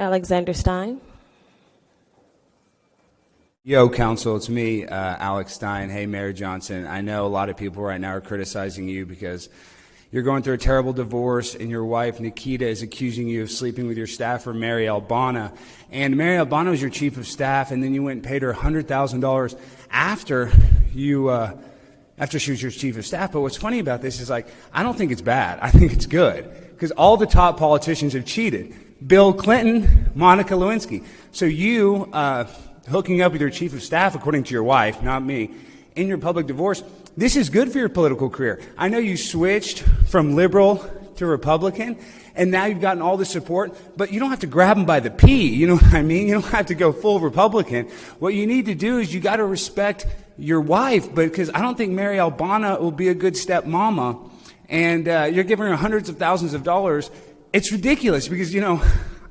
Alexander Stein. Yo, counsel, it's me, Alex Stein. Hey, Mayor Johnson. I know a lot of people right now are criticizing you because you're going through a terrible divorce and your wife, Nikita, is accusing you of sleeping with your staffer, Mary Albana. And Mary Albana was your chief of staff, and then you went and paid her $100,000 after she was your chief of staff. But what's funny about this is, I don't think it's bad. I think it's good because all the top politicians have cheated. Bill Clinton, Monica Lewinsky. So you hooking up with your chief of staff, according to your wife, not me, in your public divorce, this is good for your political career. I know you switched from liberal to Republican, and now you've gotten all the support, but you don't have to grab them by the pee. You know what I mean? You don't have to go full Republican. What you need to do is you got to respect your wife, because I don't think Mary Albana will be a good stepmama, and you're giving her hundreds of thousands of dollars. It's ridiculous because,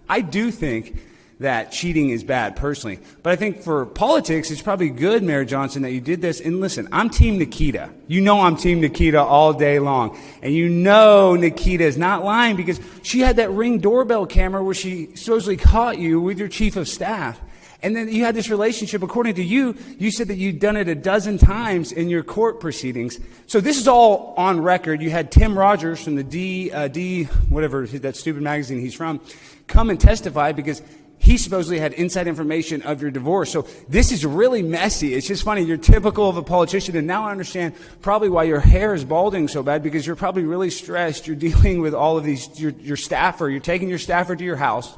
I do think that cheating is bad personally. But I think for politics, it's probably good, Mayor Johnson, that you did this. And listen, I'm Team Nikita. You know I'm Team Nikita all day long. And you know Nikita is not lying because she had that Ring doorbell camera where she supposedly caught you with your chief of staff. And then you had this relationship, according to you, you said that you'd done it a dozen times in your court proceedings. So this is all on record. You had Tim Rogers from the whatever, that stupid magazine he's from, come and testify because he supposedly had inside information of your divorce. So this is really messy. It's just funny. You're typical of a politician. And now I understand probably why your hair is balding so bad, because you're probably really stressed. You're dealing with all of these, your staffer. You're taking your staffer to your house.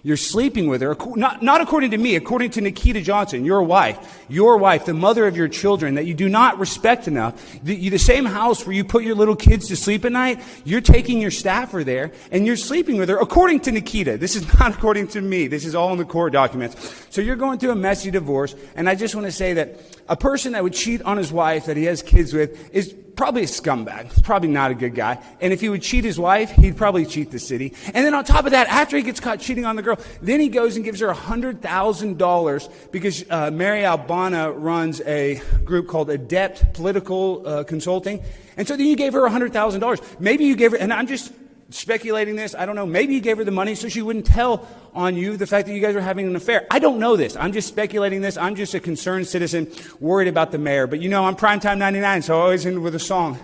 You're sleeping with her, not according to me, according to Nikita Johnson, your wife, the mother of your children that you do not respect enough. The same house where you put your little kids to sleep at night, you're taking your staffer there and you're sleeping with her, according to Nikita. This is not according to me. This is all in the court documents. So you're going through a messy divorce, and I just want to say that a person that would cheat on his wife that he has kids with is probably a scumbag. He's probably not a good guy. And if he would cheat his wife, he'd probably cheat the city. And then on top of that, after he gets caught cheating on the girl, then he goes and gives her $100,000 because Mary Albana runs a group called Adept Political Consulting. And so then you gave her $100,000. Maybe you gave her, and I'm just speculating this, I don't know, maybe you gave her the money so she wouldn't tell on you the fact that you guys were having an affair. I don't know this. I'm just speculating this. I'm just a concerned citizen worried about the mayor. But I'm Primetime 99, so I always end with a song.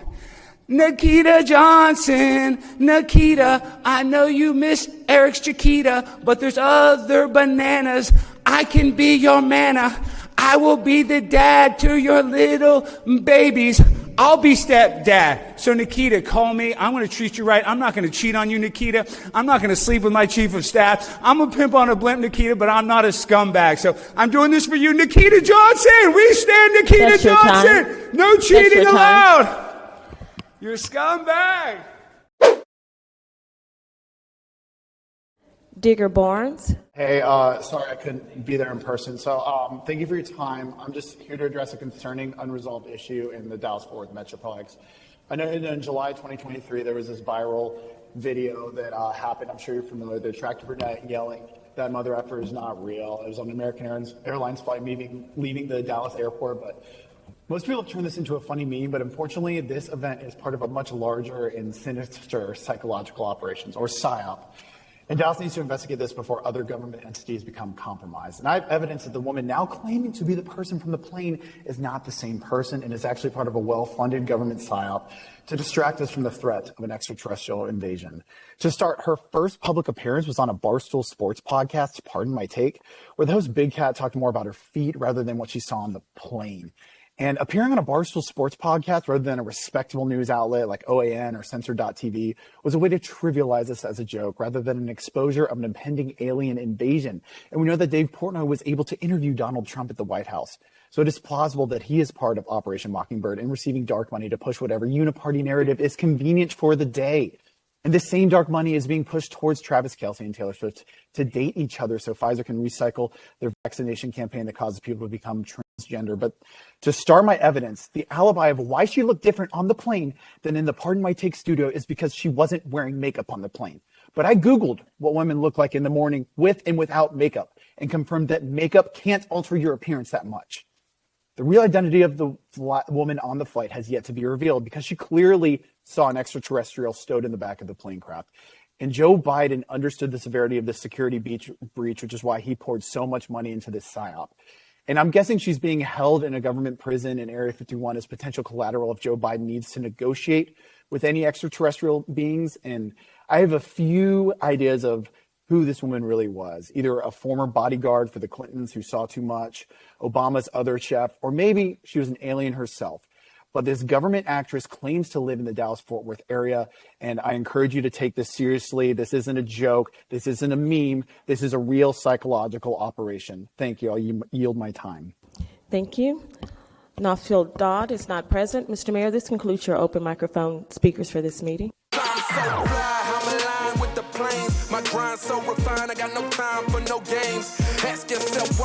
Nikita Johnson, Nikita, I know you miss Eric's Chiquita, but there's other bananas. I can be your manna. I will be the dad to your little babies. I'll be stepdad. So Nikita, call me. I'm going to treat you right. I'm not going to cheat on you, Nikita. I'm not going to sleep with my chief of staff. I'm a pimp on a blimp, Nikita, but I'm not a scumbag. So I'm doing this for you, Nikita Johnson. We stand Nikita Johnson. No cheating allowed. You're a scumbag. Digger Barnes. Hey, sorry I couldn't be there in person. So thank you for your time. I'm just here to address a concerning unresolved issue in the Dallas-Fort Worth Metroplex. I know in July 2023, there was this viral video that happened. I'm sure you're familiar. The attractive brunette yelling that mother effer is not real. It was on an American Airlines flight leaving the Dallas airport. But most people have turned this into a funny meme, but unfortunately, this event is part of a much larger and sinister psychological operations, or Psyop. And Dallas needs to investigate this before other government entities become compromised. And I have evidence that the woman now claiming to be the person from the plane is not the same person and is actually part of a well-funded government psyop to distract us from the threat of an extraterrestrial invasion. To start, her first public appearance was on a Barstool Sports podcast, Pardon My Take, where the host Big Cat talked more about her feet rather than what she saw on the plane. And appearing on a Barstool Sports podcast rather than a respectable news outlet like OAN or Censor.tv was a way to trivialize this as a joke rather than an exposure of an impending alien invasion. And we know that Dave Portnoy was able to interview Donald Trump at the White House. So it is plausible that he is part of Operation Mockingbird and receiving dark money to push whatever uniparty narrative is convenient for the day. And this same dark money is being pushed towards Travis Kelce and Taylor Swift to date each other so Pfizer can recycle their vaccination campaign that causes people to become transgender. But to start my evidence, the alibi of why she looked different on the plane than in the Pardon My Take studio is because she wasn't wearing makeup on the plane. But I Googled what women look like in the morning with and without makeup and confirmed that makeup can't alter your appearance that much. The real identity of the woman on the flight has yet to be revealed because she clearly saw an extraterrestrial stowed in the back of the plane craft. And Joe Biden understood the severity of this security breach, which is why he poured so much money into this Psyop. And I'm guessing she's being held in a government prison in Area 51 as potential collateral if Joe Biden needs to negotiate with any extraterrestrial beings. And I have a few ideas of who this woman really was. Either a former bodyguard for the Clintons who saw too much, Obama's other chef, or maybe she was an alien herself. But this government actress claims to live in the Dallas-Fort Worth area, and I encourage you to take this seriously. This isn't a joke. This isn't a meme. This is a real psychological operation. Thank you. I'll yield my time. Thank you. Northfield Dodd is not present. Mr. Mayor, this concludes your open microphone speakers for this meeting. I'm so fly, I'm aligned with the planes. My grind so refined, I got no time for no games. Ask yourself